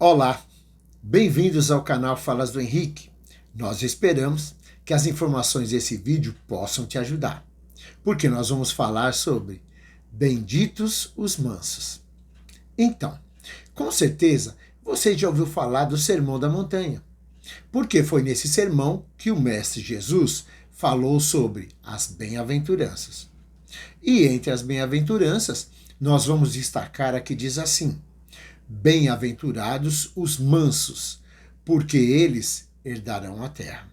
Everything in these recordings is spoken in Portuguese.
Olá, bem-vindos ao canal Falas do Henrique. Nós esperamos que as informações desse vídeo possam te ajudar, porque nós vamos falar sobre benditos os mansos. Então, com certeza você já ouviu falar do Sermão da Montanha, porque foi nesse sermão que o Mestre Jesus falou sobre as bem-aventuranças. E entre as bem-aventuranças, nós vamos destacar a que diz assim: bem-aventurados os mansos, porque eles herdarão a terra.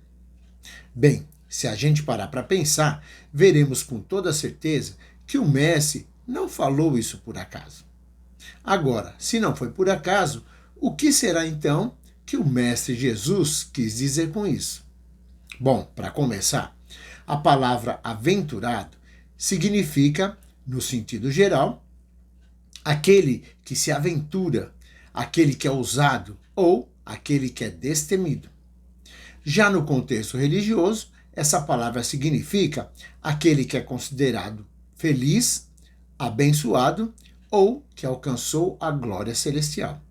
Bem, se a gente parar para pensar, veremos com toda certeza que o Mestre não falou isso por acaso. Agora, se não foi por acaso, o que será então que o Mestre Jesus quis dizer com isso? Bom, para começar, a palavra aventurado significa, no sentido geral, aquele que se aventura, aquele que é ousado ou aquele que é destemido. Já no contexto religioso, essa palavra significa aquele que é considerado feliz, abençoado ou que alcançou a glória celestial.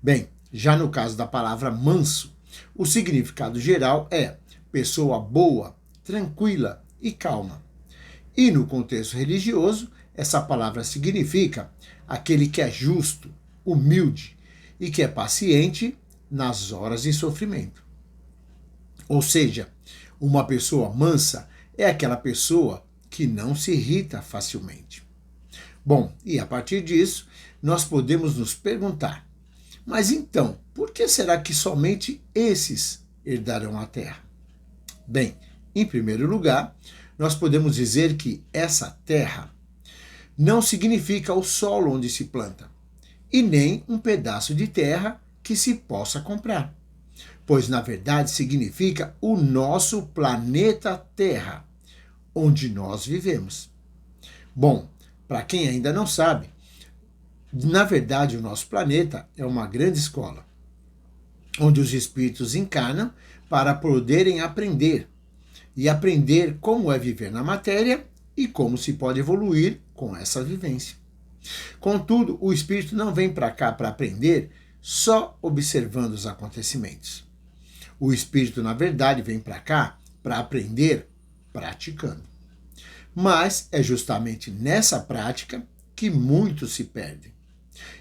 Bem, já no caso da palavra manso, o significado geral é pessoa boa, tranquila e calma. E no contexto religioso, essa palavra significa aquele que é justo, humilde e que é paciente nas horas de sofrimento. Ou seja, uma pessoa mansa é aquela pessoa que não se irrita facilmente. Bom, e a partir disso, nós podemos nos perguntar: mas então, por que será que somente esses herdarão a terra? Bem, em primeiro lugar, nós podemos dizer que essa terra não significa o solo onde se planta, e nem um pedaço de terra que se possa comprar, pois na verdade significa o nosso planeta Terra, onde nós vivemos. Bom, para quem ainda não sabe, na verdade o nosso planeta é uma grande escola, onde os espíritos encarnam para poderem aprender como é viver na matéria e como se pode evoluir com essa vivência. Contudo, o espírito não vem para cá para aprender só observando os acontecimentos. O espírito, na verdade, vem para cá para aprender praticando. Mas é justamente nessa prática que muitos se perdem.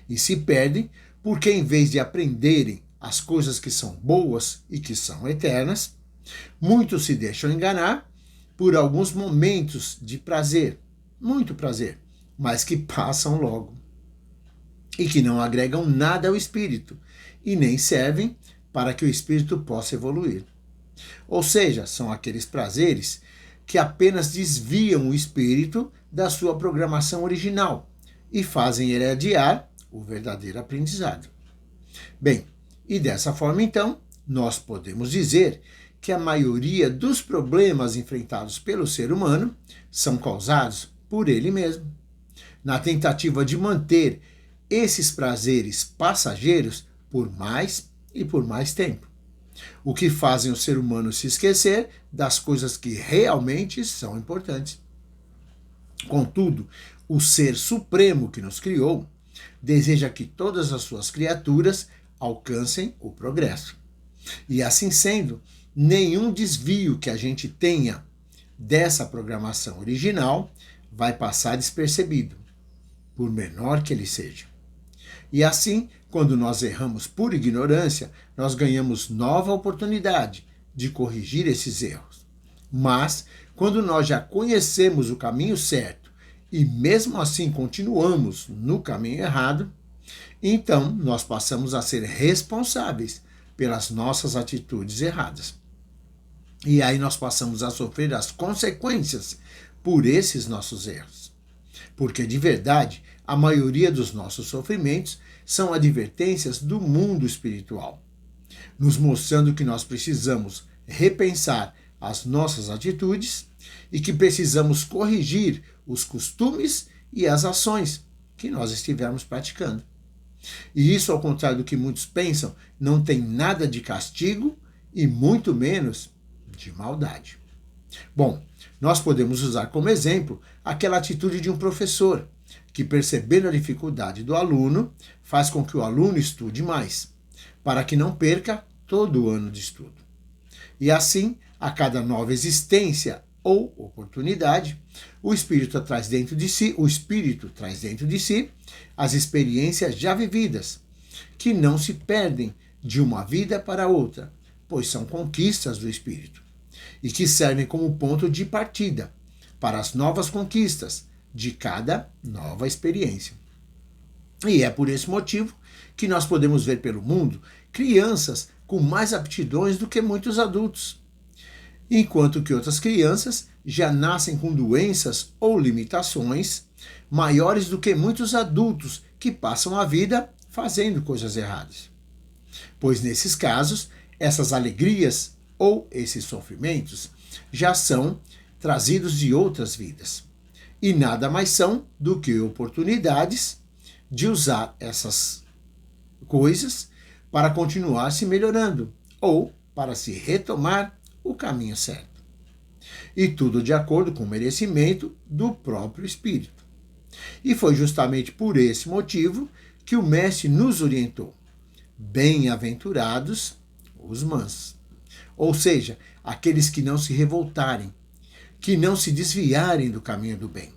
E se perdem porque, em vez de aprenderem as coisas que são boas e que são eternas, muitos se deixam enganar por alguns momentos de prazer, muito prazer, mas que passam logo e que não agregam nada ao espírito e nem servem para que o espírito possa evoluir. Ou seja, são aqueles prazeres que apenas desviam o espírito da sua programação original e fazem ele adiar o verdadeiro aprendizado. Bem, e dessa forma então, nós podemos dizer que a maioria dos problemas enfrentados pelo ser humano são causados por ele mesmo, na tentativa de manter esses prazeres passageiros por mais e por mais tempo, o que fazem o ser humano se esquecer das coisas que realmente são importantes. Contudo, o Ser Supremo que nos criou deseja que todas as suas criaturas alcancem o progresso. E assim sendo, nenhum desvio que a gente tenha dessa programação original vai passar despercebido, por menor que ele seja. E assim, quando nós erramos por ignorância, nós ganhamos nova oportunidade de corrigir esses erros. Mas, quando nós já conhecemos o caminho certo e mesmo assim continuamos no caminho errado, então nós passamos a ser responsáveis pelas nossas atitudes erradas. E aí nós passamos a sofrer as consequências por esses nossos erros. Porque, de verdade, a maioria dos nossos sofrimentos são advertências do mundo espiritual, nos mostrando que nós precisamos repensar as nossas atitudes e que precisamos corrigir os costumes e as ações que nós estivermos praticando. E isso, ao contrário do que muitos pensam, não tem nada de castigo e muito menos de maldade. Bom, nós podemos usar como exemplo aquela atitude de um professor que, percebendo a dificuldade do aluno, faz com que o aluno estude mais, para que não perca todo o ano de estudo. E assim, a cada nova existência ou oportunidade, o espírito traz dentro de si as experiências já vividas, que não se perdem de uma vida para outra, pois são conquistas do espírito, e que servem como ponto de partida para as novas conquistas de cada nova experiência. E é por esse motivo que nós podemos ver pelo mundo crianças com mais aptidões do que muitos adultos, enquanto que outras crianças já nascem com doenças ou limitações maiores do que muitos adultos que passam a vida fazendo coisas erradas. Pois nesses casos, essas alegrias ou esses sofrimentos já são trazidos de outras vidas, e nada mais são do que oportunidades de usar essas coisas para continuar se melhorando ou para se retomar o caminho certo. E tudo de acordo com o merecimento do próprio Espírito. E foi justamente por esse motivo que o Mestre nos orientou: bem-aventurados os mansos. Ou seja, aqueles que não se revoltarem, que não se desviarem do caminho do bem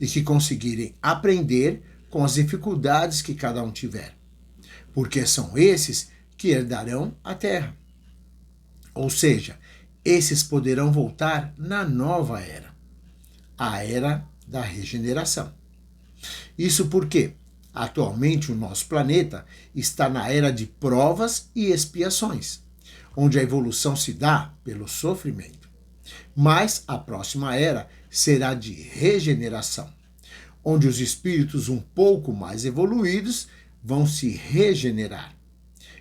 e que conseguirem aprender com as dificuldades que cada um tiver, porque são esses que herdarão a terra. Ou seja, esses poderão voltar na nova era, a era da regeneração. Isso porque, atualmente, o nosso planeta está na era de provas e expiações, onde a evolução se dá pelo sofrimento. Mas a próxima era será de regeneração, onde os espíritos um pouco mais evoluídos vão se regenerar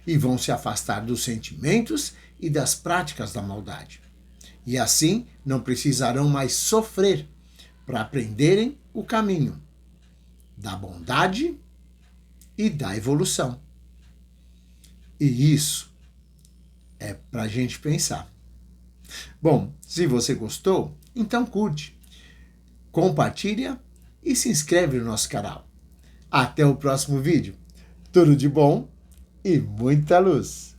e vão se afastar dos sentimentos e das práticas da maldade. E assim não precisarão mais sofrer para aprenderem o caminho da bondade e da evolução. E isso é para a gente pensar. Bom, se você gostou, então curte, compartilha e se inscreve no nosso canal. Até o próximo vídeo. Tudo de bom e muita luz!